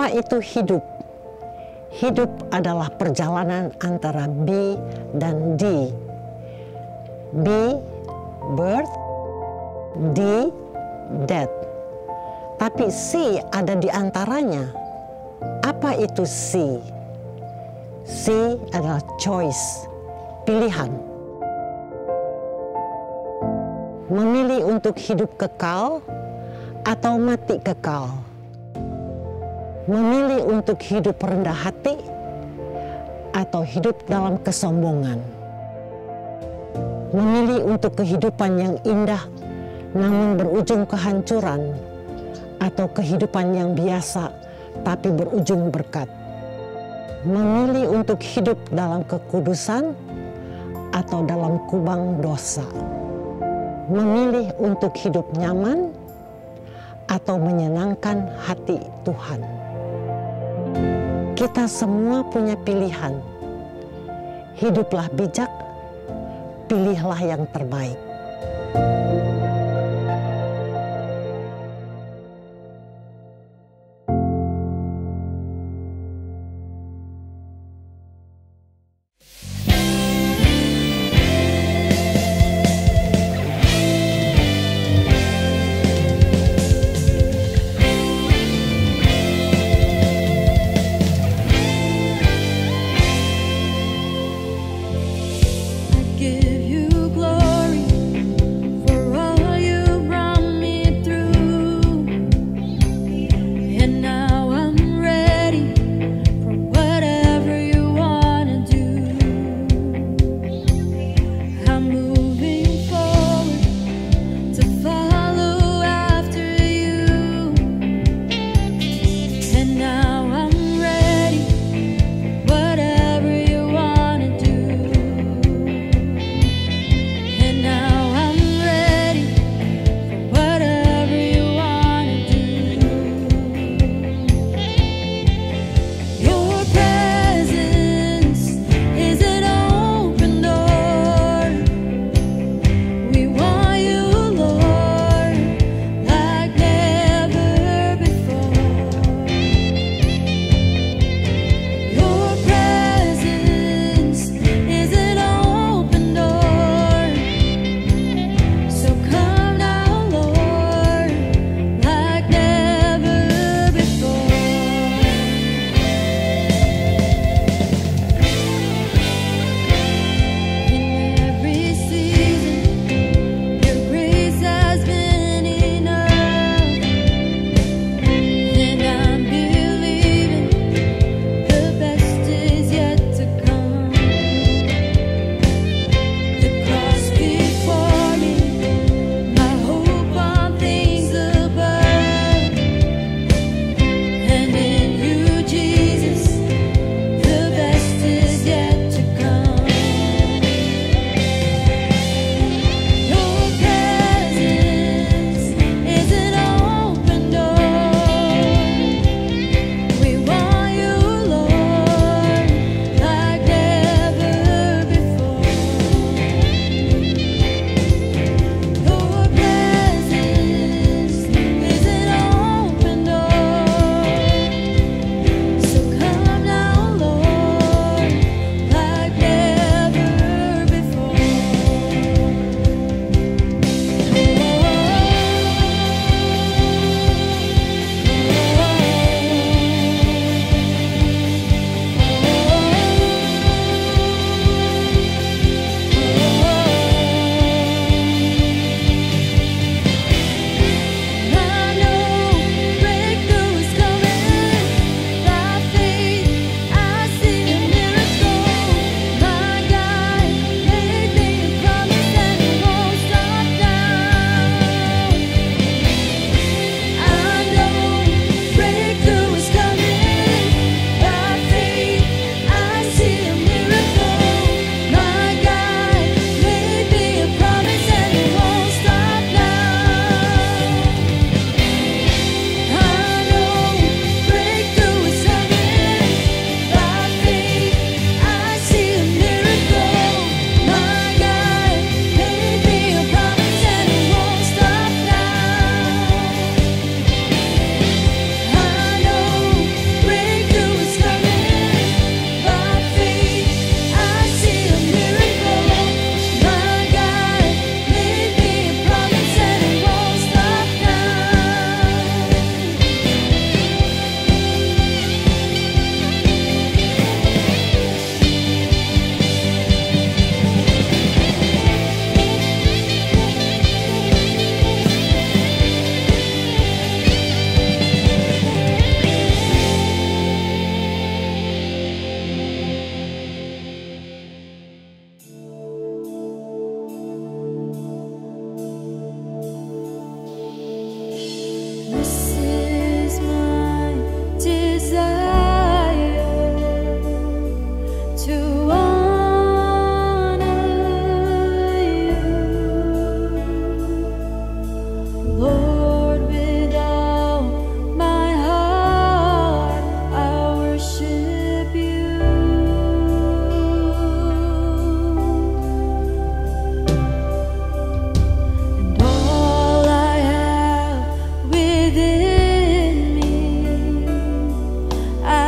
Apa itu hidup? Hidup adalah perjalanan antara be dan di. Be, birth, di, death. Tapi si ada di antaranya. Apa itu si? Si adalah choice, pilihan. Memilih untuk hidup kekal atau mati kekal. Memilih untuk hidup rendah hati atau hidup dalam kesombongan. Memilih untuk kehidupan yang indah namun berujung kehancuran, atau kehidupan yang biasa tapi berujung berkat. Memilih untuk hidup dalam kekudusan atau dalam kubang dosa. Memilih untuk hidup nyaman atau menyenangkan hati Tuhan. Kita semua punya pilihan. Hiduplah bijak, pilihlah yang terbaik. Give you glory for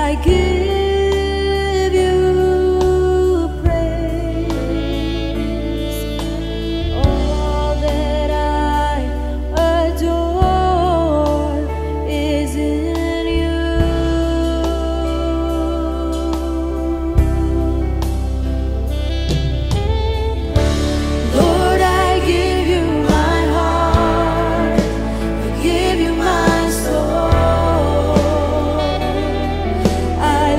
I give you praise. All that I adore is in you. Lord, I give you my heart, I give you my soul. I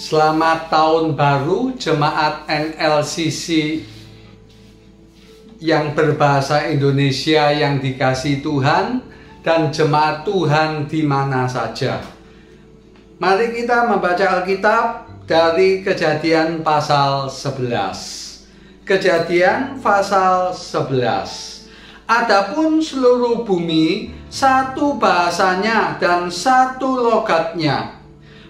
Selamat tahun baru jemaat NLCC yang berbahasa Indonesia yang dikasihi Tuhan dan jemaat Tuhan di mana saja. Mari kita membaca Alkitab dari Kejadian pasal 11. Kejadian pasal 11. Adapun seluruh bumi satu bahasanya dan satu logatnya.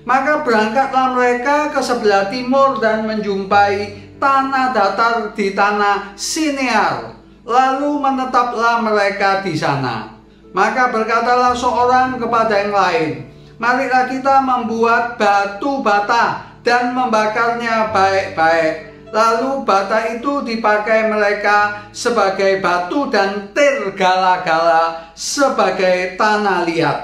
Maka berangkatlah mereka ke sebelah timur dan menjumpai tanah datar di tanah Sinear. Lalu menetaplah mereka di sana. Maka berkatalah seorang kepada yang lain, marilah kita membuat batu bata dan membakarnya baik-baik. Lalu bata itu dipakai mereka sebagai batu dan tir gala-gala sebagai tanah liat.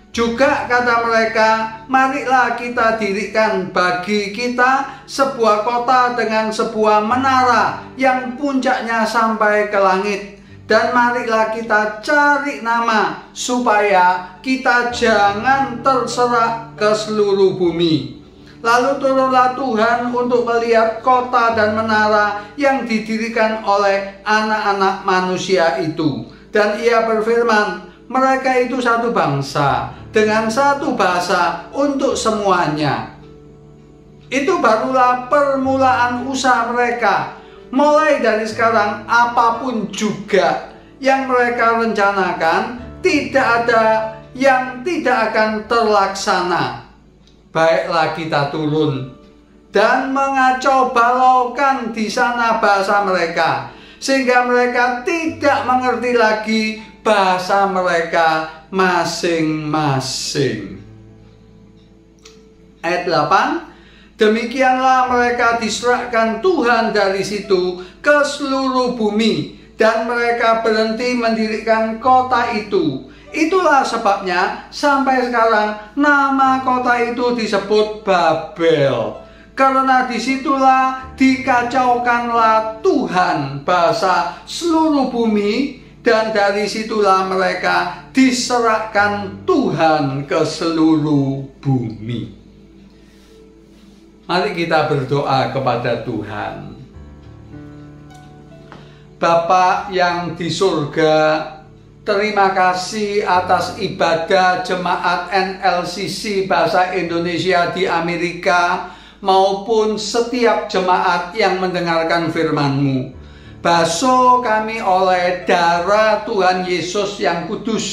Juga kata mereka, marilah kita dirikan bagi kita sebuah kota dengan sebuah menara yang puncaknya sampai ke langit. Dan marilah kita cari nama supaya kita jangan terserak ke seluruh bumi. Lalu turunlah Tuhan untuk melihat kota dan menara yang didirikan oleh anak-anak manusia itu. Dan ia berfirman, mereka itu satu bangsa dengan satu bahasa untuk semuanya. Itu barulah permulaan usaha mereka. Mulai dari sekarang apapun juga yang mereka rencanakan, tidak ada yang tidak akan terlaksana. Baiklah kita turun dan mengacau balaukan di sana bahasa mereka, sehingga mereka tidak mengerti lagi bahasa mereka masing-masing. Ayat 8, demikianlah mereka diserahkan Tuhan dari situ ke seluruh bumi, dan mereka berhenti mendirikan kota itu. Itulah sebabnya sampai sekarang nama kota itu disebut Babel, karena disitulah dikacaukanlah Tuhan bahasa seluruh bumi. Dan dari situlah mereka diserahkan Tuhan ke seluruh bumi. Mari kita berdoa kepada Tuhan. Bapa yang di surga, terima kasih atas ibadah jemaat NLCC Bahasa Indonesia di Amerika maupun setiap jemaat yang mendengarkan firman-Mu. Basuh kami oleh darah Tuhan Yesus yang kudus.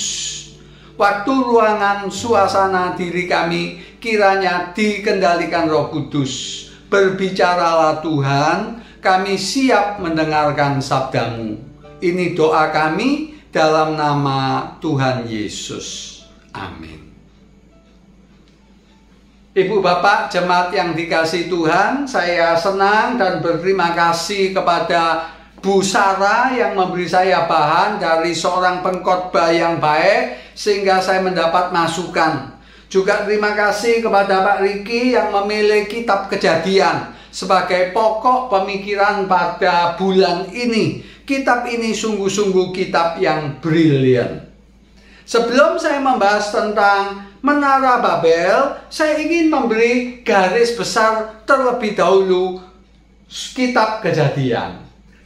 Waktu, ruangan, suasana diri kami kiranya dikendalikan Roh Kudus. Berbicaralah Tuhan, kami siap mendengarkan sabda-Mu. Ini doa kami dalam nama Tuhan Yesus. Amin. Ibu bapak jemaat yang dikasihi Tuhan, saya senang dan berterima kasih kepada Bu Sarah yang memberi saya bahan dari seorang pengkhotbah yang baik sehingga saya mendapat masukan. Juga terima kasih kepada Pak Riki yang memilih kitab Kejadian sebagai pokok pemikiran pada bulan ini. Kitab ini sungguh-sungguh kitab yang brilian. Sebelum saya membahas tentang Menara Babel, saya ingin memberi garis besar terlebih dahulu kitab Kejadian.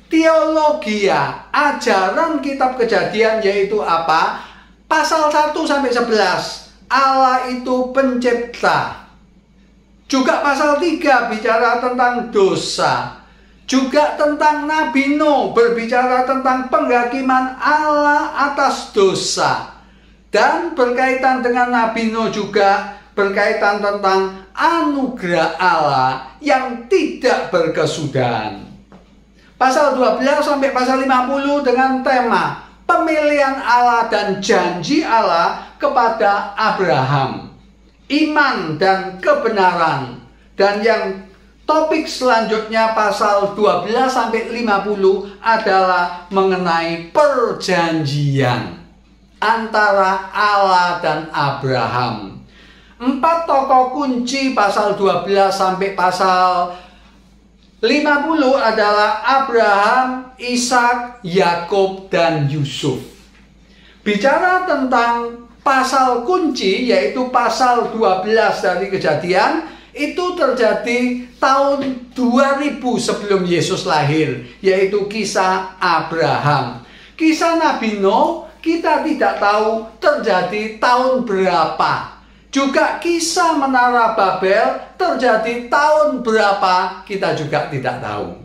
Teologia, ajaran kitab Kejadian yaitu apa? Pasal 1-11, Allah itu pencipta. Juga pasal 3 bicara tentang dosa. Juga tentang Nabi Nuh berbicara tentang penghakiman Allah atas dosa. Dan berkaitan dengan Nabi Nuh juga berkaitan tentang anugerah Allah yang tidak berkesudahan. Pasal 12 sampai pasal 50 dengan tema pemilihan Allah dan janji Allah kepada Abraham, iman dan kebenaran. Dan yang topik selanjutnya pasal 12 sampai 50 adalah mengenai perjanjian antara Allah dan Abraham. 4 tokoh kunci pasal 12 sampai pasal 50 adalah Abraham, Ishak, Yakub, dan Yusuf. Bicara tentang pasal kunci, yaitu pasal 12 dari Kejadian, itu terjadi tahun 2000 sebelum Yesus lahir, yaitu kisah Abraham. Kisah Nabi Nuh kita tidak tahu terjadi tahun berapa. Juga kisah Menara Babel terjadi tahun berapa kita juga tidak tahu.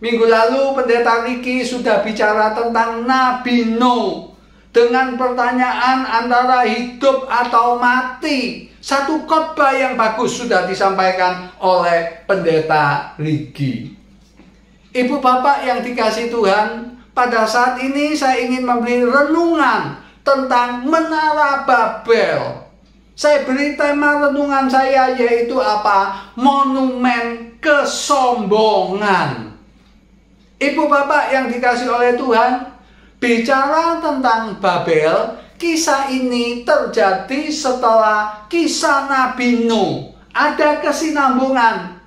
Minggu lalu Pendeta Riki sudah bicara tentang Nabi Nuh dengan pertanyaan antara hidup atau mati. Satu khotbah yang bagus sudah disampaikan oleh Pendeta Riki. Ibu bapak yang dikasihi Tuhan, pada saat ini saya ingin memberi renungan tentang Menara Babel. Saya beri tema renungan saya yaitu apa? Monumen kesombongan. Ibu bapak yang dikasihi oleh Tuhan, bicara tentang Babel, kisah ini terjadi setelah kisah Nabi Nuh. Ada kesinambungan.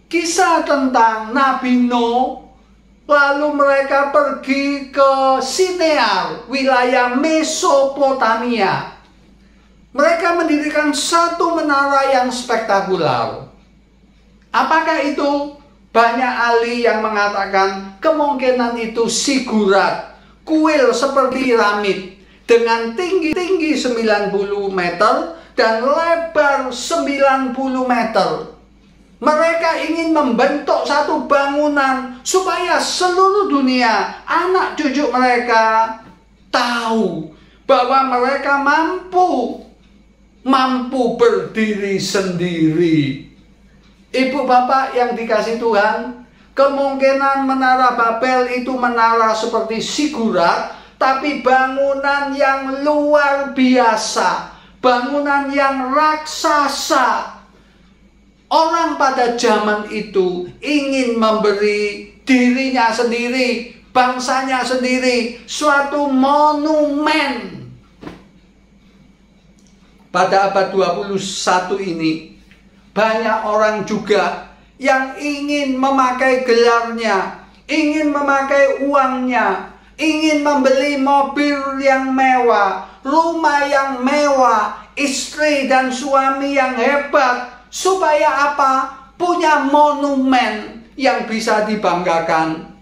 Kisah tentang Nabi Nuh, lalu mereka pergi ke Sinear, wilayah Mesopotamia. Mereka mendirikan satu menara yang spektakuler. Apakah itu? Banyak ahli yang mengatakan kemungkinan itu zigurat, kuil seperti piramid dengan tinggi 90 meter dan lebar 90 meter. Mereka ingin membentuk satu bangunan supaya seluruh dunia, anak cucu mereka tahu bahwa mereka mampu berdiri sendiri. Ibu bapak yang dikasihi Tuhan, kemungkinan Menara Babel itu menara seperti zigurat, tapi bangunan yang luar biasa, bangunan yang raksasa. Orang pada zaman itu ingin memberi dirinya sendiri, bangsanya sendiri, suatu monumen. Pada abad 21 ini, banyak orang juga yang ingin memakai gelarnya, ingin memakai uangnya, ingin membeli mobil yang mewah, rumah yang mewah, istri dan suami yang hebat, supaya apa? Punya monumen yang bisa dibanggakan.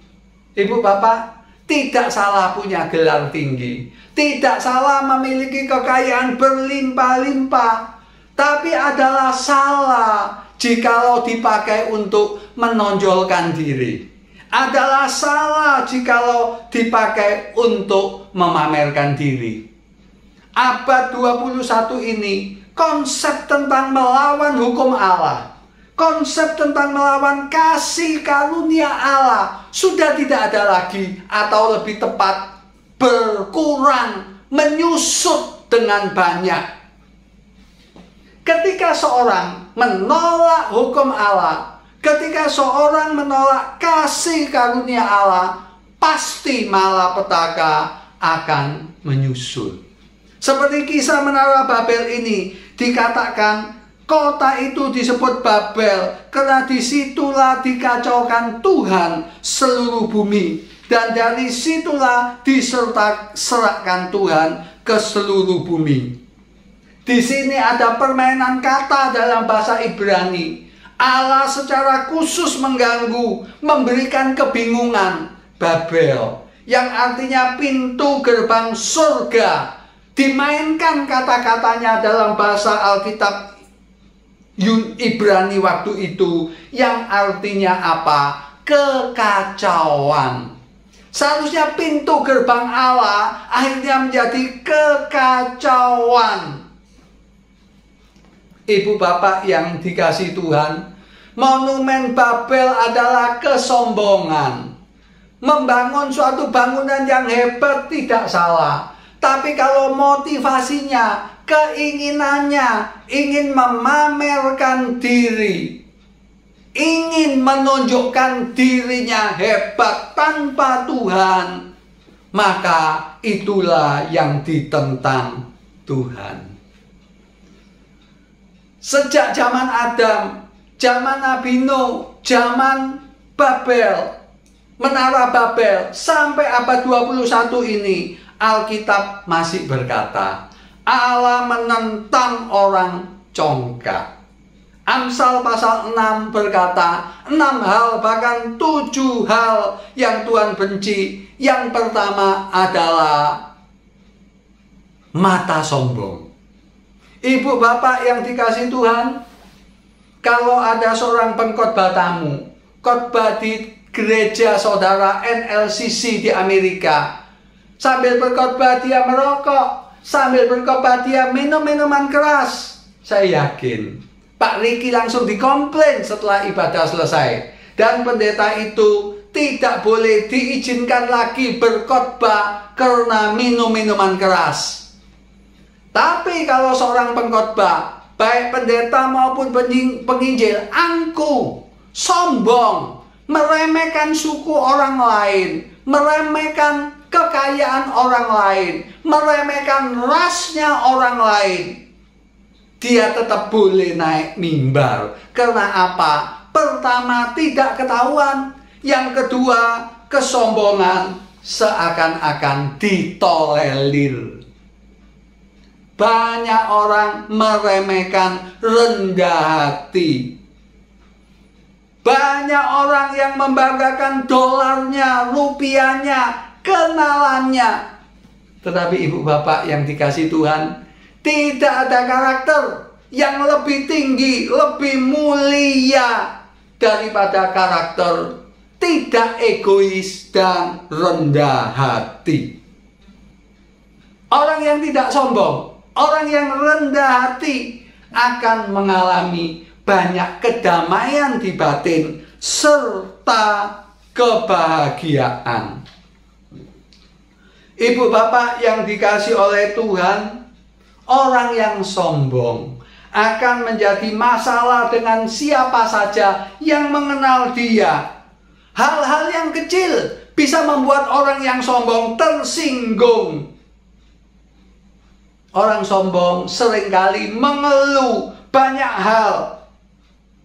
Ibu bapak, tidak salah punya gelar tinggi, tidak salah memiliki kekayaan berlimpah-limpah, tapi adalah salah jikalau dipakai untuk menonjolkan diri. Adalah salah jikalau dipakai untuk memamerkan diri. Abad 21 ini, konsep tentang melawan hukum Allah, konsep tentang melawan kasih karunia Allah sudah tidak ada lagi, atau lebih tepat berkurang, menyusut dengan banyak. Ketika seorang menolak hukum Allah, ketika seorang menolak kasih karunia Allah, pasti malapetaka akan menyusul. Seperti kisah Menara Babel ini, dikatakan kota itu disebut Babel karena disitulah dikacaukan Tuhan seluruh bumi, dan dari situlah diserahkan Tuhan ke seluruh bumi. Di sini ada permainan kata dalam bahasa Ibrani. Allah secara khusus mengganggu, memberikan kebingungan. Babel, yang artinya pintu gerbang surga, dimainkan kata-katanya dalam bahasa Alkitab Ibrani waktu itu, yang artinya apa? Kekacauan. Seharusnya pintu gerbang Allah akhirnya menjadi kekacauan. Ibu bapak yang dikasihi Tuhan, monumen Babel adalah kesombongan. Membangun suatu bangunan yang hebat tidak salah, tapi kalau motivasinya, keinginannya ingin memamerkan diri, ingin menunjukkan dirinya hebat tanpa Tuhan, maka itulah yang ditentang Tuhan. Sejak zaman Adam, zaman Nabi Nuh, zaman Babel, Menara Babel, sampai abad 21 ini, Alkitab masih berkata, Allah menentang orang congkak. Amsal pasal 6 berkata, 6 hal bahkan 7 hal yang Tuhan benci. Yang pertama adalah mata sombong. Ibu bapak yang dikasihi Tuhan, kalau ada seorang pengkhotbah tamu, khotbah di gereja saudara NLCC di Amerika, sambil berkhotbah dia merokok, sambil berkhotbah dia minum minuman keras, saya yakin Pak Riki langsung dikomplain setelah ibadah selesai. Dan pendeta itu tidak boleh diizinkan lagi berkhotbah karena minum minuman keras. Tapi kalau seorang pengkhotbah, baik pendeta maupun penginjil, angkuh, sombong, meremehkan suku orang lain, meremehkan kekayaan orang lain, meremehkan rasnya orang lain, dia tetap boleh naik mimbar. Karena apa? Pertama, tidak ketahuan. Yang kedua, kesombongan seakan-akan ditolerir. Banyak orang meremehkan rendah hati. Banyak orang yang membanggakan dolarnya, rupiahnya, kenalannya. Tetapi ibu bapak yang dikasihi Tuhan, tidak ada karakter yang lebih tinggi, lebih mulia daripada karakter tidak egois dan rendah hati. Orang yang tidak sombong, orang yang rendah hati akan mengalami banyak kedamaian di batin serta kebahagiaan. Ibu bapak yang dikasihi oleh Tuhan, orang yang sombong akan menjadi masalah dengan siapa saja yang mengenal dia. Hal-hal yang kecil bisa membuat orang yang sombong tersinggung. Orang sombong seringkali mengeluh banyak hal.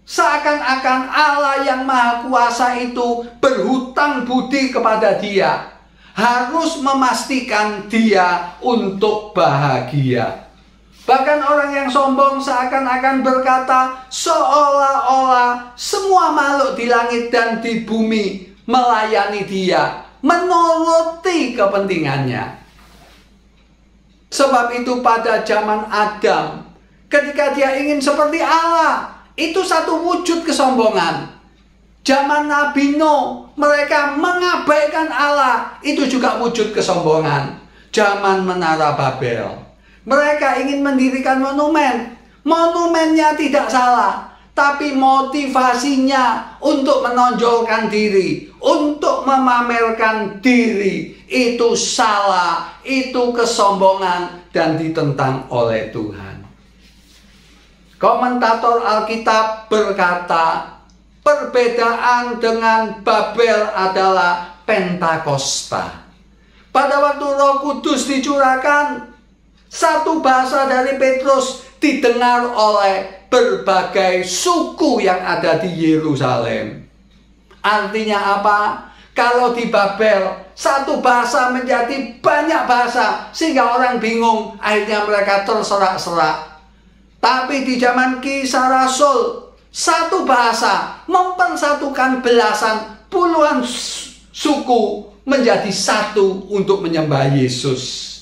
Seakan-akan Allah yang Maha Kuasa itu berhutang budi kepada dia. Harus memastikan dia untuk bahagia. Bahkan orang yang sombong seakan-akan berkata seolah-olah semua makhluk di langit dan di bumi melayani dia, menuruti kepentingannya. Sebab itu pada zaman Adam, ketika dia ingin seperti Allah, itu satu wujud kesombongan. Zaman Nabi Nuh, mereka mengabaikan Allah, itu juga wujud kesombongan. Zaman Menara Babel, mereka ingin mendirikan monumen. Monumennya tidak salah, tapi motivasinya untuk menonjolkan diri, untuk memamerkan diri, itu salah, itu kesombongan dan ditentang oleh Tuhan. Komentator Alkitab berkata, perbedaan dengan Babel adalah Pentakosta. Pada waktu Roh Kudus dicurahkan, satu bahasa dari Petrus didengar oleh berbagai suku yang ada di Yerusalem. Artinya apa? Kalau di Babel, satu bahasa menjadi banyak bahasa, sehingga orang bingung, akhirnya mereka terserak-serak. Tapi di zaman Kisah Rasul, satu bahasa mempersatukan belasan puluhan suku menjadi satu untuk menyembah Yesus.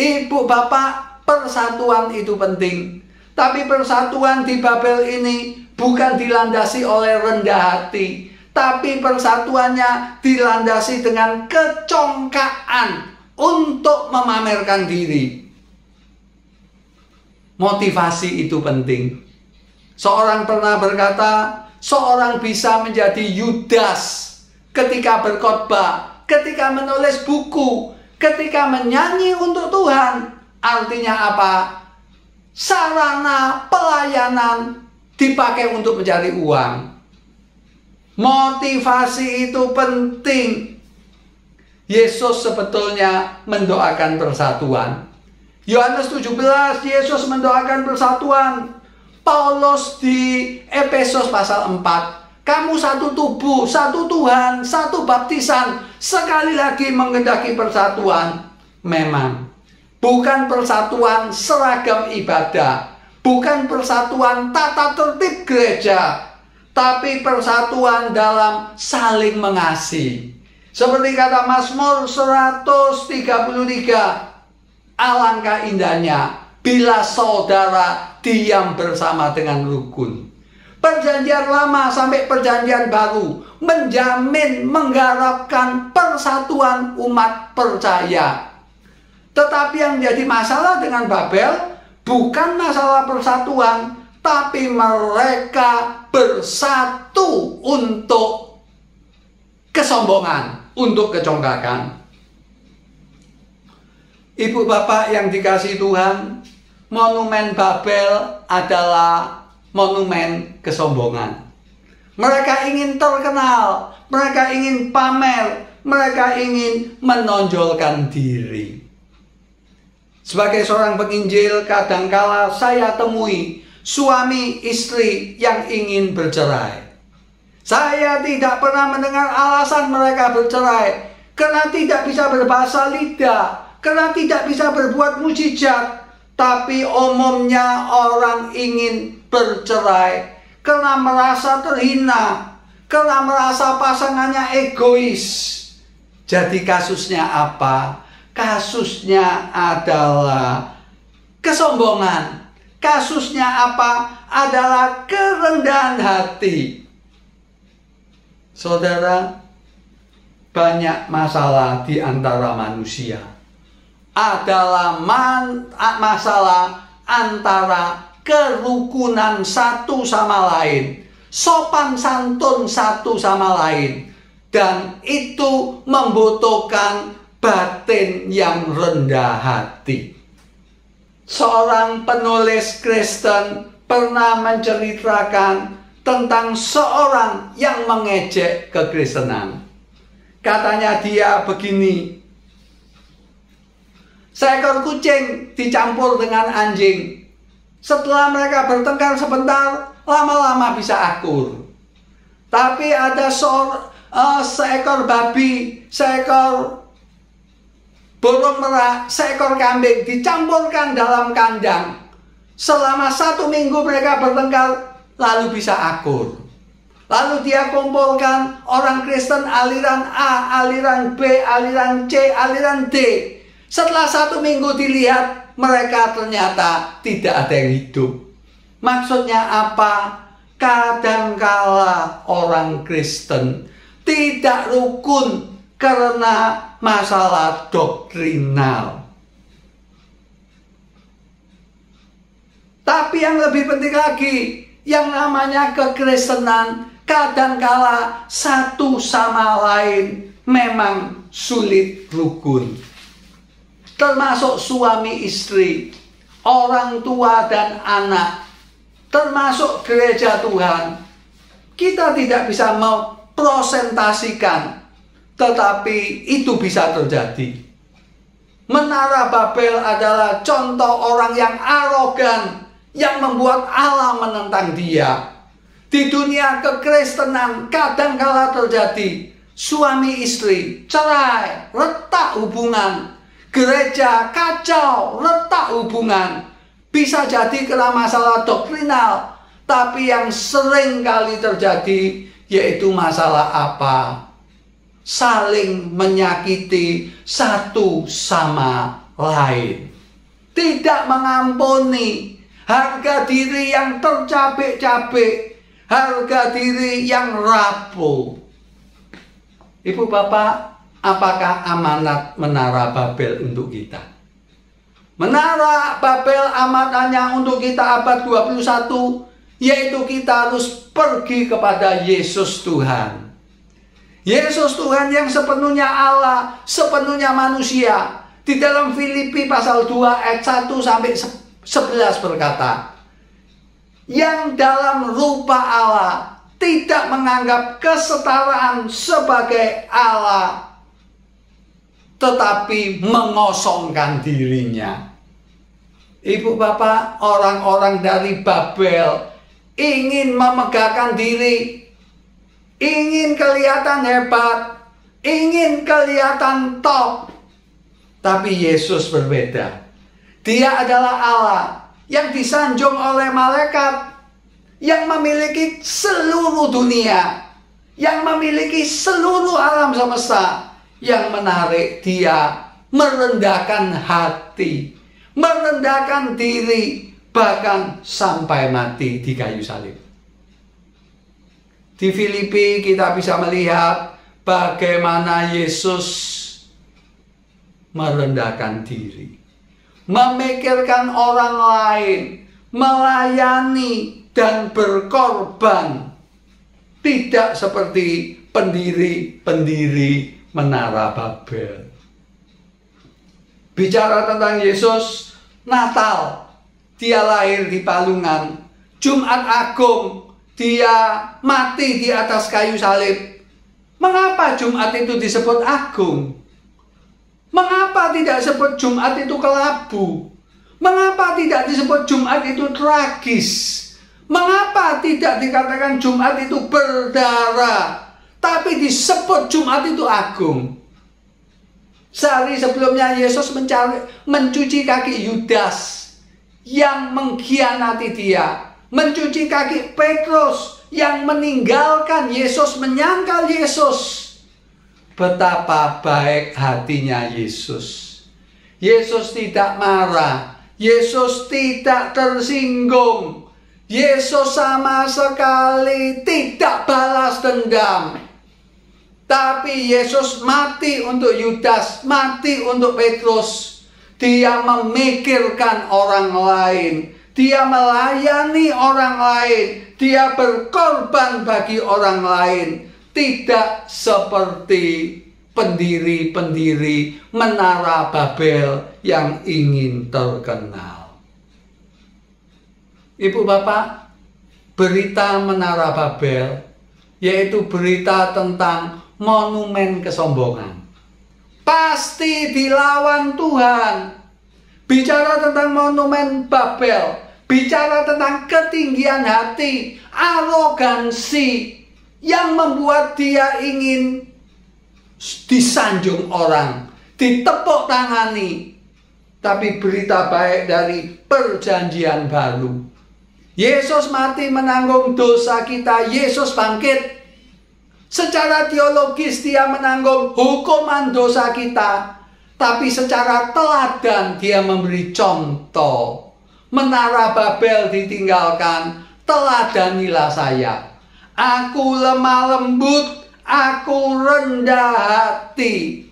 Ibu bapak, persatuan itu penting. Tapi persatuan di Babel ini bukan dilandasi oleh rendah hati, tapi persatuannya dilandasi dengan kecongkaan untuk memamerkan diri. Motivasi itu penting. Seorang pernah berkata, seorang bisa menjadi Yudas ketika berkhotbah, ketika menulis buku, ketika menyanyi untuk Tuhan. Artinya apa? Sarana pelayanan dipakai untuk mencari uang. Motivasi itu penting. Yesus sebetulnya mendoakan persatuan. Yohanes 17, Yesus mendoakan persatuan. Paulus di Efesus pasal 4, kamu satu tubuh, satu Tuhan, satu baptisan. Sekali lagi mengendaki persatuan. Memang bukan persatuan seragam ibadah, bukan persatuan tata tertib gereja, tapi persatuan dalam saling mengasihi. Seperti kata Mazmur 133, alangkah indahnya bila saudara diam bersama dengan rukun. Perjanjian lama sampai perjanjian baru menjamin, mengharapkan persatuan umat percaya. Tetapi yang jadi masalah dengan Babel bukan masalah persatuan, tapi mereka bersatu untuk kesombongan, untuk kecongkakan. Ibu bapak yang dikasihi Tuhan, monumen Babel adalah monumen kesombongan. Mereka ingin terkenal, mereka ingin pamer, mereka ingin menonjolkan diri. Sebagai seorang penginjil, kadangkala saya temui suami istri yang ingin bercerai. Saya tidak pernah mendengar alasan mereka bercerai, karena tidak bisa berbahasa lidah, karena tidak bisa berbuat mujizat. Tapi umumnya orang ingin bercerai karena merasa terhina, karena merasa pasangannya egois. Jadi kasusnya apa? Kasusnya adalah kesombongan. Kasusnya apa? Adalah kerendahan hati. Saudara, banyak masalah di antara manusia. Adalah masalah antara kerukunan satu sama lain, sopan santun satu sama lain, dan itu membutuhkan batin yang rendah hati. Seorang penulis Kristen pernah menceritakan tentang seorang yang mengejek kekristenan. Katanya dia begini, seekor kucing dicampur dengan anjing. Setelah mereka bertengkar sebentar, lama-lama bisa akur. Tapi ada seekor babi, seekor burung merak, seekor kambing dicampurkan dalam kandang. Selama 1 minggu mereka bertengkar, lalu bisa akur. Lalu dia kumpulkan orang Kristen aliran A, aliran B, aliran C, aliran D. Setelah 1 minggu dilihat, mereka ternyata tidak ada yang hidup. Maksudnya apa? Kadangkala orang Kristen tidak rukun karena masalah doktrinal. Tapi yang lebih penting lagi, yang namanya kekristenan kadangkala satu sama lain memang sulit rukun. Termasuk suami istri, orang tua dan anak, termasuk gereja Tuhan. Kita tidak bisa mempresentasikan, tetapi itu bisa terjadi. Menara Babel adalah contoh orang yang arogan, yang membuat Allah menentang dia. Di dunia kekristenan kadangkala terjadi suami istri cerai, retak hubungan. Gereja kacau, retak hubungan. Bisa jadi karena masalah doktrinal, tapi yang sering kali terjadi yaitu masalah apa? Saling menyakiti satu sama lain. Tidak mengampuni, harga diri yang tercabik-cabik, harga diri yang rapuh. Ibu bapak, apakah amanat Menara Babel untuk kita? Menara Babel amatannya untuk kita abad 21, yaitu kita harus pergi kepada Yesus Tuhan. Yesus Tuhan yang sepenuhnya Allah, sepenuhnya manusia. Di dalam Filipi pasal 2 ayat 1 sampai 11 berkata, yang dalam rupa Allah tidak menganggap kesetaraan sebagai Allah, tetapi mengosongkan dirinya. Ibu bapak, orang-orang dari Babel ingin memegahkan diri, ingin kelihatan hebat, ingin kelihatan top. Tapi Yesus berbeda. Dia adalah Allah yang disanjung oleh malaikat, yang memiliki seluruh dunia, yang memiliki seluruh alam semesta, yang menarik dia merendahkan hati, merendahkan diri, bahkan sampai mati di kayu salib. Di Filipi kita bisa melihat bagaimana Yesus merendahkan diri, memikirkan orang lain, melayani dan berkorban. Tidak seperti pendiri-pendiri Menara Babel. Bicara tentang Yesus, Natal, dia lahir di palungan. Jumat Agung, dia mati di atas kayu salib. Mengapa Jumat itu disebut agung? Mengapa tidak disebut Jumat itu kelabu? Mengapa tidak disebut Jumat itu tragis? Mengapa tidak dikatakan Jumat itu berdarah, tapi disebut Jumat itu agung? Sehari sebelumnya Yesus mencuci kaki Yudas yang mengkhianati dia, mencuci kaki Petrus yang meninggalkan Yesus, menyangkal Yesus. Betapa baik hatinya Yesus. Yesus tidak marah, Yesus tidak tersinggung. Yesus sama sekali tidak balas dendam. Tapi Yesus mati untuk Yudas, mati untuk Petrus. Dia memikirkan orang lain, dia melayani orang lain, dia berkorban bagi orang lain. Tidak seperti pendiri-pendiri Menara Babel yang ingin terkenal. Ibu bapak, berita Menara Babel yaitu berita tentang monumen kesombongan. Pasti dilawan Tuhan. Bicara tentang monumen Babel, bicara tentang ketinggian hati, arogansi yang membuat dia ingin disanjung orang, ditepuk tangani. Tapi berita baik dari Perjanjian Baru, Yesus mati menanggung dosa kita, Yesus bangkit. Secara teologis dia menanggung hukuman dosa kita, tapi secara teladan dia memberi contoh. Menara Babel ditinggalkan, teladanilah saya. Aku lemah lembut, aku rendah hati.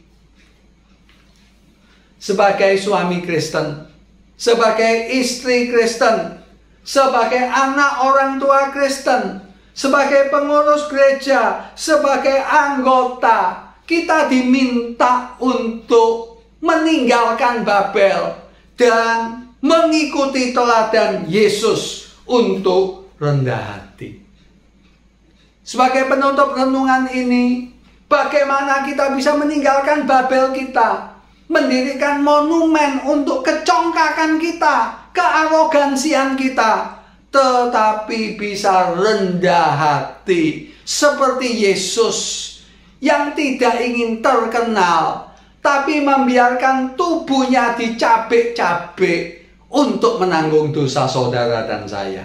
Sebagai suami Kristen, sebagai istri Kristen, sebagai anak orang tua Kristen, sebagai pengurus gereja, sebagai anggota, kita diminta untuk meninggalkan Babel dan mengikuti teladan Yesus untuk rendah hati. Sebagai penutup renungan ini, bagaimana kita bisa meninggalkan Babel kita, mendirikan monumen untuk kecongkakan kita, kearogansian kita, tetapi bisa rendah hati seperti Yesus yang tidak ingin terkenal, tapi membiarkan tubuhnya dicabik-cabik untuk menanggung dosa saudara dan saya.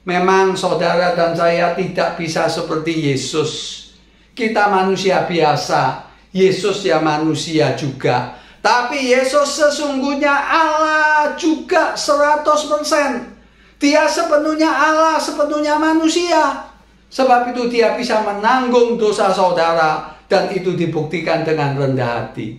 Memang saudara dan saya tidak bisa seperti Yesus. Kita manusia biasa, Yesus ya manusia juga. Tapi Yesus sesungguhnya Allah juga 100%. Dia sepenuhnya Allah, sepenuhnya manusia. Sebab itu dia bisa menanggung dosa saudara, dan itu dibuktikan dengan rendah hati.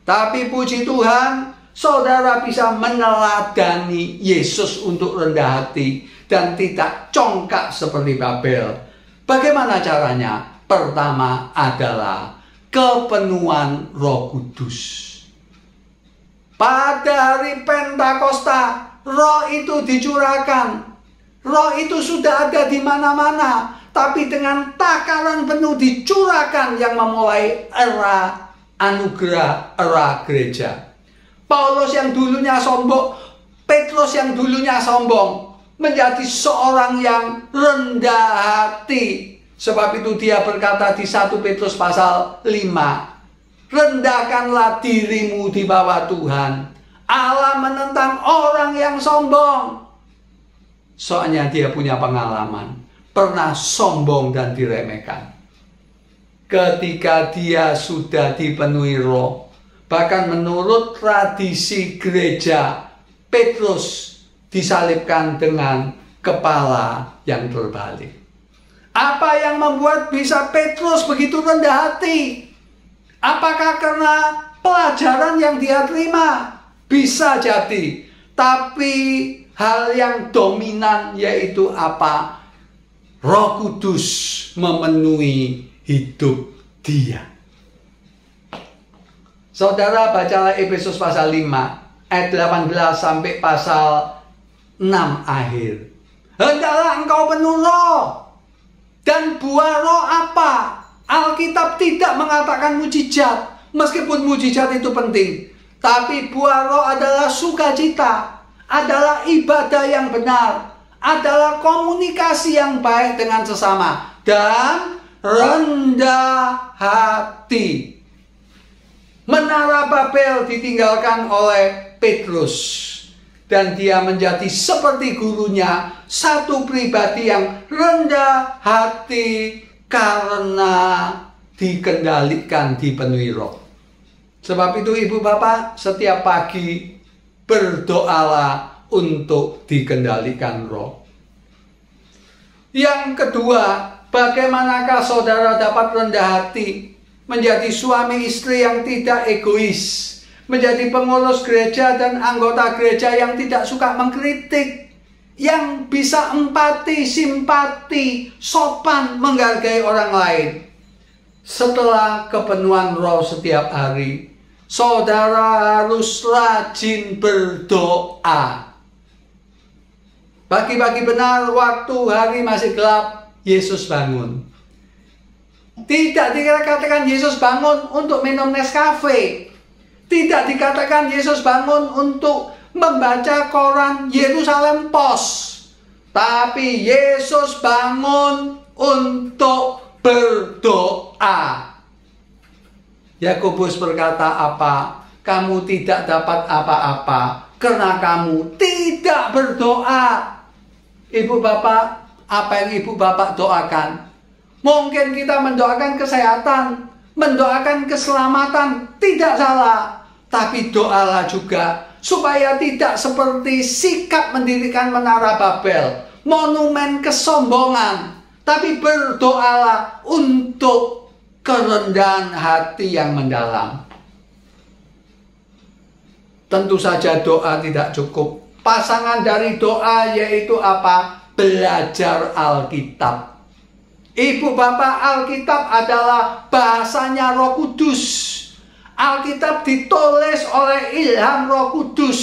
Tapi puji Tuhan, saudara bisa meneladani Yesus untuk rendah hati dan tidak congkak seperti Babel. Bagaimana caranya? Pertama adalah kepenuhan Roh Kudus. Pada hari Pentakosta, Roh itu dicurahkan. Roh itu sudah ada di mana-mana, tapi dengan takaran penuh dicurahkan yang memulai era anugerah, era gereja. Paulus yang dulunya sombong, Petrus yang dulunya sombong, menjadi seorang yang rendah hati. Sebab itu dia berkata di 1 Petrus pasal 5, rendahkanlah dirimu di bawah Tuhan, Allah menentang orang yang sombong. Soalnya dia punya pengalaman, pernah sombong dan diremehkan. Ketika dia sudah dipenuhi Roh, bahkan menurut tradisi gereja, Petrus disalibkan dengan kepala yang terbalik. Apa yang membuat bisa Petrus begitu rendah hati? Apakah karena pelajaran yang dia terima? Bisa jadi, tapi hal yang dominan yaitu apa? Roh Kudus memenuhi hidup dia. Saudara bacalah Efesus pasal 5 ayat 18 sampai pasal 6 akhir. Hendaklah engkau penuh Roh. Dan buah Roh apa? Alkitab tidak mengatakan mujizat, meskipun mujizat itu penting. Tapi buah Roh adalah sukacita, adalah ibadah yang benar, adalah komunikasi yang baik dengan sesama, dan rendah hati. Menara Babel ditinggalkan oleh Petrus, dan dia menjadi seperti gurunya, satu pribadi yang rendah hati karena dikendalikan, dipenuhi Roh. Sebab itu ibu bapak, setiap pagi berdoalah untuk dikendalikan Roh. Yang kedua, bagaimanakah saudara dapat rendah hati, menjadi suami istri yang tidak egois, menjadi pengurus gereja dan anggota gereja yang tidak suka mengkritik, yang bisa empati, simpati, sopan, menghargai orang lain. Setelah kepenuhan Roh setiap hari, saudara harus rajin berdoa. Pagi-pagi benar, waktu hari masih gelap, Yesus bangun. Tidak dikatakan Yesus bangun untuk minum Nescafe. Tidak dikatakan Yesus bangun untuk membaca koran Yerusalem Post. Tapi Yesus bangun untuk berdoa. Yakobus berkata apa? Kamu tidak dapat apa-apa karena kamu tidak berdoa. Ibu bapak, apa yang ibu bapak doakan? Mungkin kita mendoakan kesehatan, mendoakan keselamatan, tidak salah. Tapi doalah juga supaya tidak seperti sikap mendirikan Menara Babel, monumen kesombongan. Tapi berdoalah untuk kerendahan hati yang mendalam. Tentu saja doa tidak cukup. Pasangan dari doa yaitu apa? Belajar Alkitab. Ibu bapak, Alkitab adalah bahasanya Roh Kudus. Alkitab ditulis oleh ilham Roh Kudus.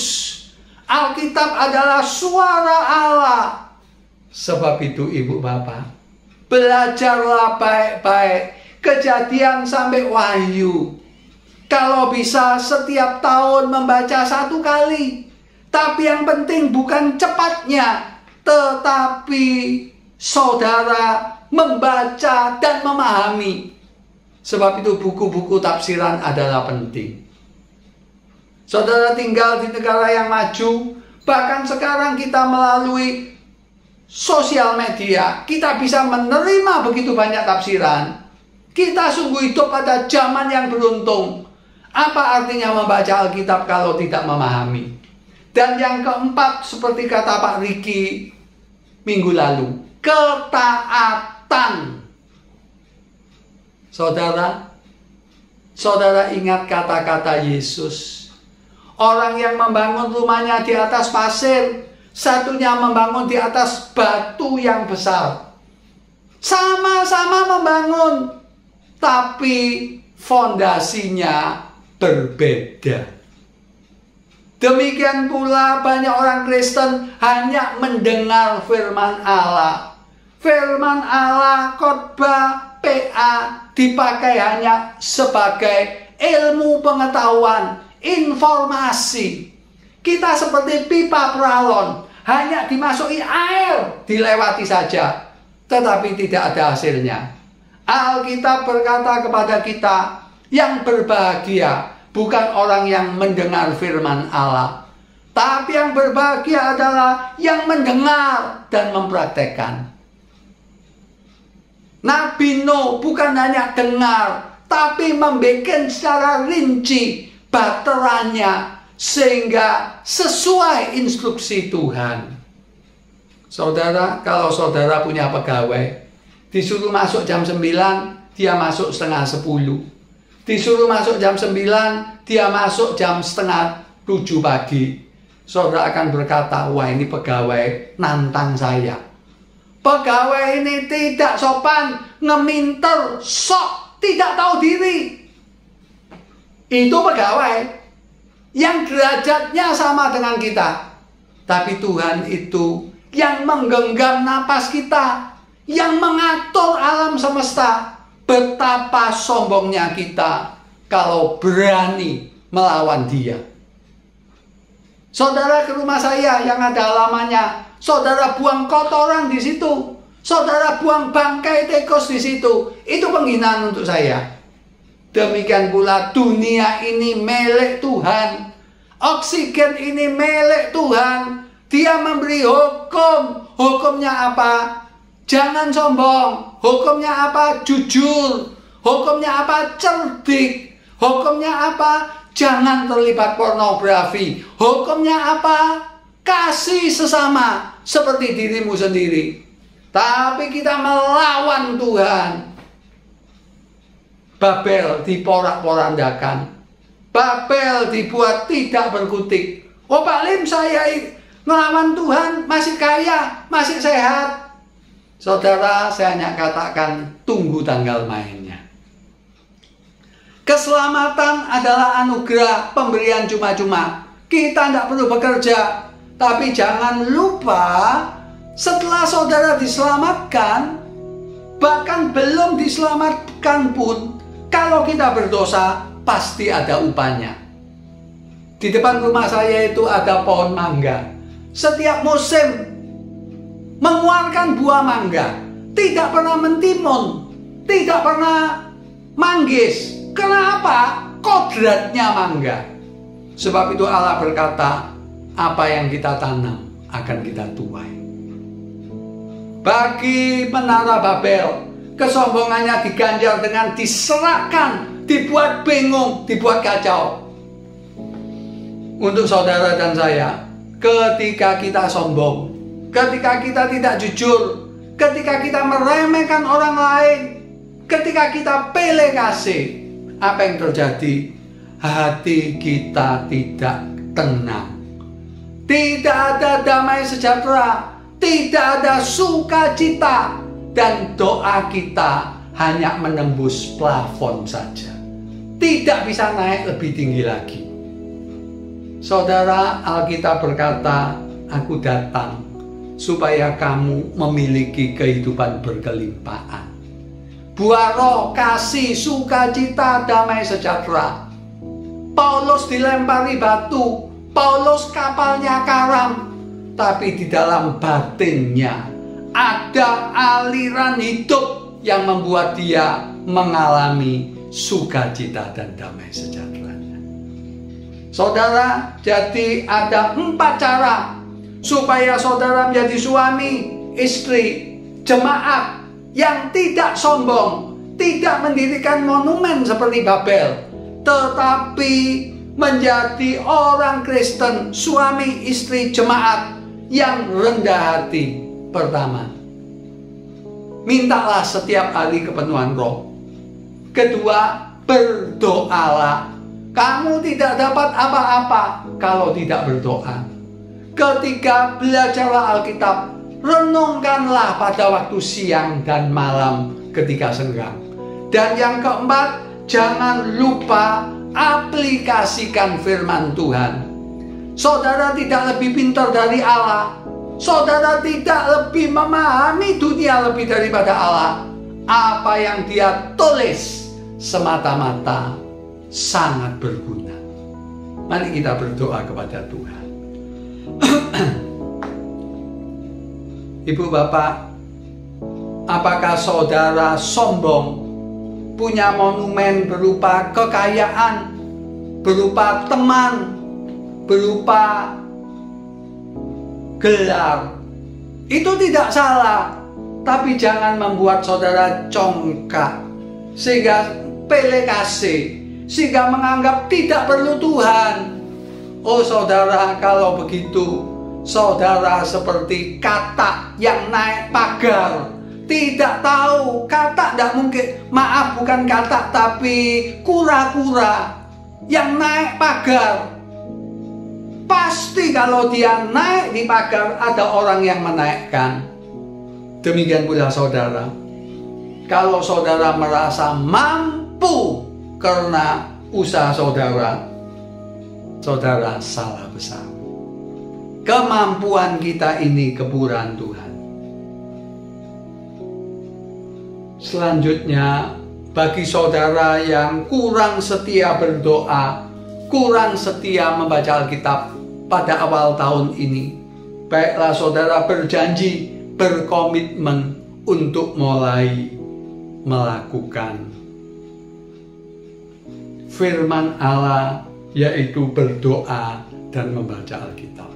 Alkitab adalah suara Allah. Sebab itu ibu bapak, belajarlah baik-baik Kejadian sampai Wahyu. Kalau bisa setiap tahun membaca 1 kali. Tapi yang penting bukan cepatnya, tetapi saudara membaca dan memahami. Sebab itu buku-buku tafsiran adalah penting. Saudara tinggal di negara yang maju, bahkan sekarang kita melalui sosial media, kita bisa menerima begitu banyak tafsiran. Kita sungguh hidup pada zaman yang beruntung. Apa artinya membaca Alkitab kalau tidak memahami? Dan yang keempat, seperti kata Pak Riki minggu lalu, ketaatan. Saudara ingat kata-kata Yesus. Orang yang membangun rumahnya di atas pasir, satunya membangun di atas batu yang besar. Sama-sama membangun, tapi fondasinya berbeda. Demikian pula banyak orang Kristen hanya mendengar firman Allah. Firman Allah, khotbah, PA dipakai hanya sebagai ilmu pengetahuan, informasi. Kita seperti pipa peralon, hanya dimasuki air, dilewati saja, tetapi tidak ada hasilnya. Alkitab berkata kepada kita, yang berbahagia bukan orang yang mendengar firman Allah. Tapi yang berbahagia adalah yang mendengar dan mempraktekkan. Nabi Nuh bukan hanya dengar, tapi membuat secara rinci baterainya sehingga sesuai instruksi Tuhan. Saudara, kalau saudara punya pegawai, disuruh masuk jam 9, dia masuk setengah 10. Disuruh masuk jam 9, dia masuk jam setengah 7 pagi. Saudara akan berkata, wah ini pegawai nantang saya. Pegawai ini tidak sopan, ngeminter, sok, tidak tahu diri. Itu pegawai yang derajatnya sama dengan kita. Tapi Tuhan itu yang menggenggam napas kita, yang mengatur alam semesta. Betapa sombongnya kita kalau berani melawan Dia. Saudara ke rumah saya yang ada halamannya, saudara buang kotoran di situ, saudara buang bangkai tikus di situ, itu penghinaan untuk saya. Demikian pula dunia ini milik Tuhan, oksigen ini milik Tuhan. Dia memberi hukum. Hukumnya apa? Jangan sombong. Hukumnya apa? Jujur. Hukumnya apa? Cerdik. Hukumnya apa? Jangan terlibat pornografi. Hukumnya apa? Kasih sesama seperti dirimu sendiri. Tapi kita melawan Tuhan. Babel diporak-porandakan. Babel dibuat tidak berkutik. Oh Pak Lim, saya melawan Tuhan, masih kaya, masih sehat. Saudara, saya hanya katakan tunggu tanggal mainnya. Keselamatan adalah anugerah, pemberian cuma-cuma. Kita tidak perlu bekerja. Tapi jangan lupa, setelah saudara diselamatkan, bahkan belum diselamatkan pun, kalau kita berdosa, pasti ada upahnya. Di depan rumah saya itu ada pohon mangga. Setiap musim mengeluarkan buah mangga, tidak pernah mentimun, tidak pernah manggis. Kenapa? Kodratnya mangga. Sebab itu Allah berkata, apa yang kita tanam akan kita tuai. Bagi menara Babel, kesombongannya diganjar dengan diserahkan, dibuat bingung, dibuat kacau. Untuk saudara dan saya, ketika kita sombong, ketika kita tidak jujur, ketika kita meremehkan orang lain, ketika kita pilih kasih, apa yang terjadi? Hati kita tidak tenang. Tidak ada damai sejahtera, tidak ada sukacita, dan doa kita hanya menembus plafon saja. Tidak bisa naik lebih tinggi lagi. Saudara, Alkitab berkata, aku datang supaya kamu memiliki kehidupan berkelimpahan. Buah roh, kasih, sukacita, damai sejahtera. Paulus dilempari batu, Paulus kapalnya karam, tapi di dalam batinnya ada aliran hidup yang membuat dia mengalami sukacita dan damai sejahtera. Saudara, jadi ada 4 cara supaya saudara menjadi suami, istri, jemaat yang tidak sombong, tidak mendirikan monumen seperti Babel, tetapi menjadi orang Kristen, suami, istri, jemaat yang rendah hati. Pertama, mintalah setiap hari kepenuhan roh. Kedua, berdoalah. Kamu tidak dapat apa-apa kalau tidak berdoa. Ketiga, belajarlah Alkitab. Renungkanlah pada waktu siang dan malam ketika senggang. Dan yang keempat, jangan lupa aplikasikan firman Tuhan. Saudara tidak lebih pintar dari Allah. Saudara tidak lebih memahami dunia lebih daripada Allah. Apa yang Dia tulis semata-mata sangat berguna. Mari kita berdoa kepada Tuhan. Ibu bapak, apakah saudara sombong, punya monumen berupa kekayaan, berupa teman, berupa gelar. Itu tidak salah, tapi jangan membuat saudara congkak, sehingga pilih kasih, sehingga menganggap tidak perlu Tuhan. Oh saudara, kalau begitu, saudara seperti katak yang naik pagar. Tidak tahu, katak tidak mungkin, maaf bukan katak tapi kura-kura yang naik pagar. Pasti kalau dia naik di pagar ada orang yang menaikkan. Demikian pula saudara, kalau saudara merasa mampu karena usaha saudara, saudara salah besar. Kemampuan kita ini kepurusan Tuhan. Selanjutnya, bagi saudara yang kurang setia berdoa, kurang setia membaca Alkitab pada awal tahun ini, baiklah saudara berjanji, berkomitmen untuk mulai melakukan firman Allah, yaitu berdoa dan membaca Alkitab.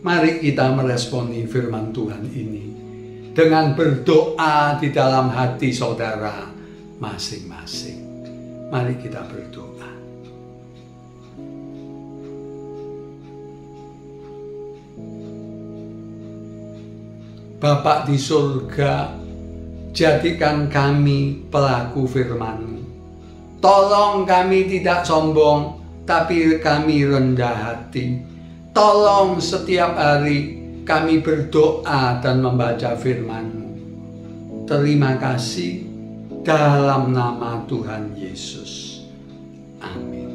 Mari kita meresponi firman Tuhan ini dengan berdoa di dalam hati saudara masing-masing. Mari kita berdoa. Bapa di surga, jadikan kami pelaku firman-Mu. Tolong kami tidak sombong, tapi kami rendah hati. Tolong setiap hari kami berdoa dan membaca firman-Mu. Terima kasih dalam nama Tuhan Yesus. Amin.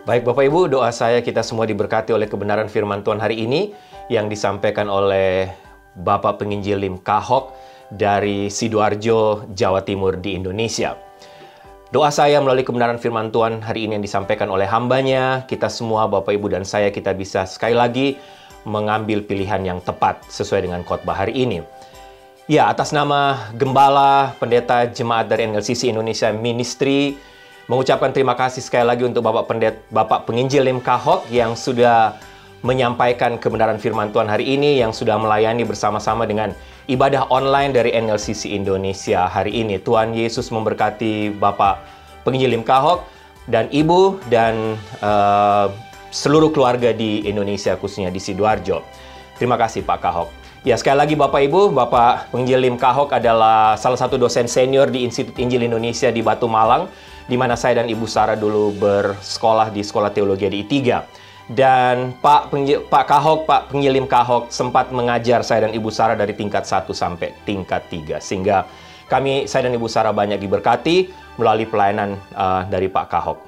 Baik Bapak Ibu, doa saya kita semua diberkati oleh kebenaran firman Tuhan hari ini yang disampaikan oleh Bapak Penginjil Lim Kahok dari Sidoarjo, Jawa Timur di Indonesia. Doa saya melalui kebenaran firman Tuhan hari ini yang disampaikan oleh hambanya, kita semua Bapak Ibu dan saya, kita bisa sekali lagi mengambil pilihan yang tepat sesuai dengan khotbah hari ini. Ya, atas nama Gembala, Pendeta Jemaat dari NLCC Indonesia Ministry, mengucapkan terima kasih sekali lagi untuk Bapak Penginjil Lim Kahok yang sudah menyampaikan kebenaran firman Tuhan hari ini, yang sudah melayani bersama-sama dengan ibadah online dari NLCC Indonesia hari ini. Tuhan Yesus memberkati Bapak Penginjil Lim Kahok dan Ibu dan seluruh keluarga di Indonesia, khususnya di Sidoarjo. Terima kasih Pak Kahok. Ya, sekali lagi Bapak Ibu, Bapak Penginjil Lim Kahok adalah salah satu dosen senior di Institut Injil Indonesia di Batu Malang, di mana saya dan Ibu Sarah dulu bersekolah di Sekolah Teologi di I3. Dan Pak Penginjil Lim Kahok sempat mengajar saya dan Ibu Sarah dari tingkat 1 sampai tingkat 3. Sehingga saya dan Ibu Sarah banyak diberkati melalui pelayanan dari Pak Kahok.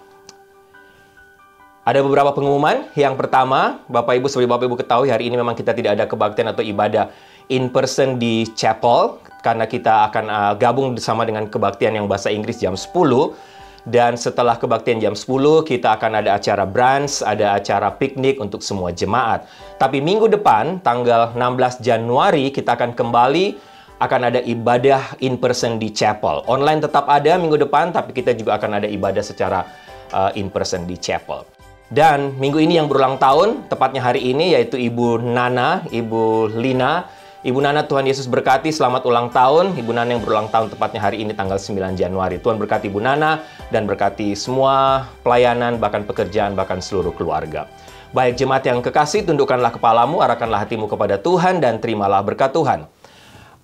Ada beberapa pengumuman. Yang pertama, Bapak Ibu, seperti Bapak Ibu ketahui, hari ini memang kita tidak ada kebaktian atau ibadah in person di chapel, karena kita akan gabung bersama dengan kebaktian yang bahasa Inggris jam 10. Dan setelah kebaktian jam 10, kita akan ada acara brunch, ada acara piknik untuk semua jemaat. Tapi minggu depan, tanggal 16 Januari, kita akan kembali, akan ada ibadah in person di chapel. Online tetap ada minggu depan, tapi kita juga akan ada ibadah secara in person di chapel. Dan minggu ini yang berulang tahun, tepatnya hari ini, yaitu Ibu Nana, Ibu Lina. Ibu Nana, Tuhan Yesus berkati, selamat ulang tahun. Ibu Nana yang berulang tahun tepatnya hari ini tanggal 9 Januari. Tuhan berkati Ibu Nana dan berkati semua pelayanan, bahkan pekerjaan, bahkan seluruh keluarga. Baik jemaat yang kekasih, tundukkanlah kepalamu, arahkanlah hatimu kepada Tuhan dan terimalah berkat Tuhan.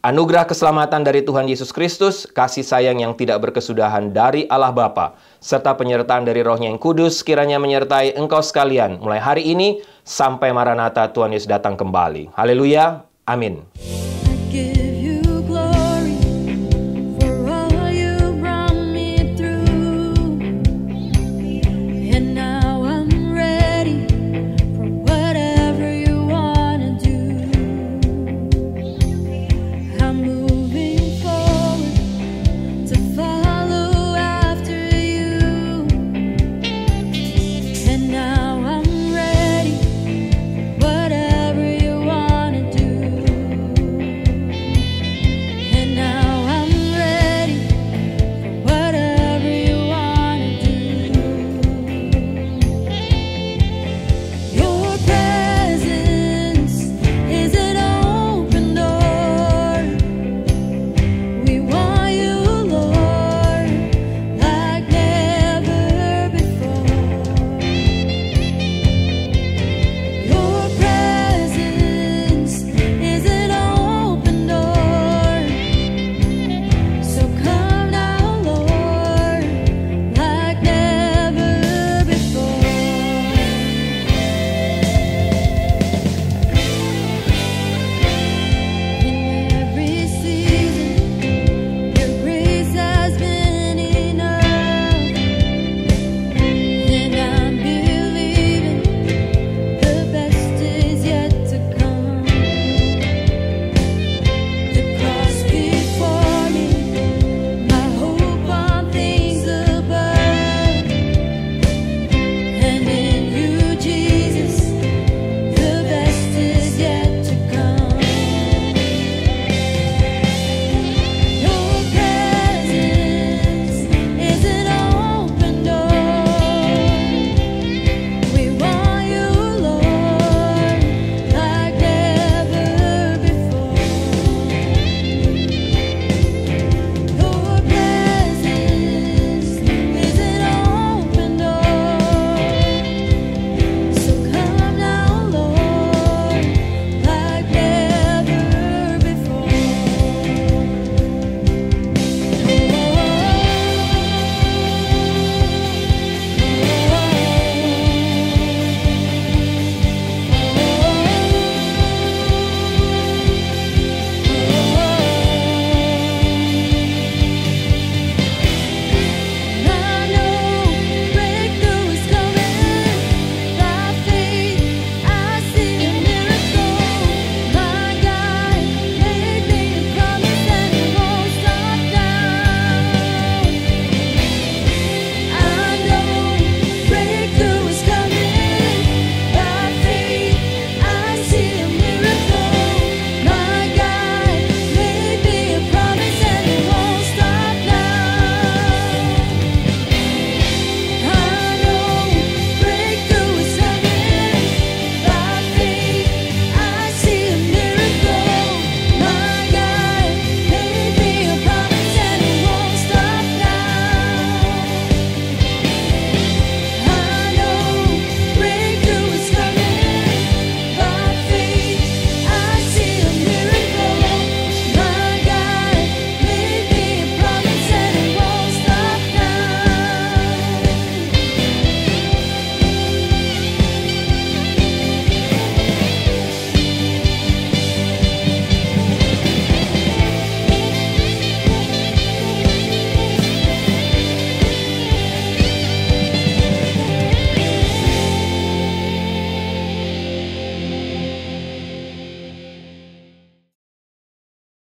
Anugerah keselamatan dari Tuhan Yesus Kristus, kasih sayang yang tidak berkesudahan dari Allah Bapa, serta penyertaan dari Roh-Nya yang kudus, kiranya menyertai engkau sekalian mulai hari ini sampai Maranatha Tuhan Yesus datang kembali. Haleluya. Amin.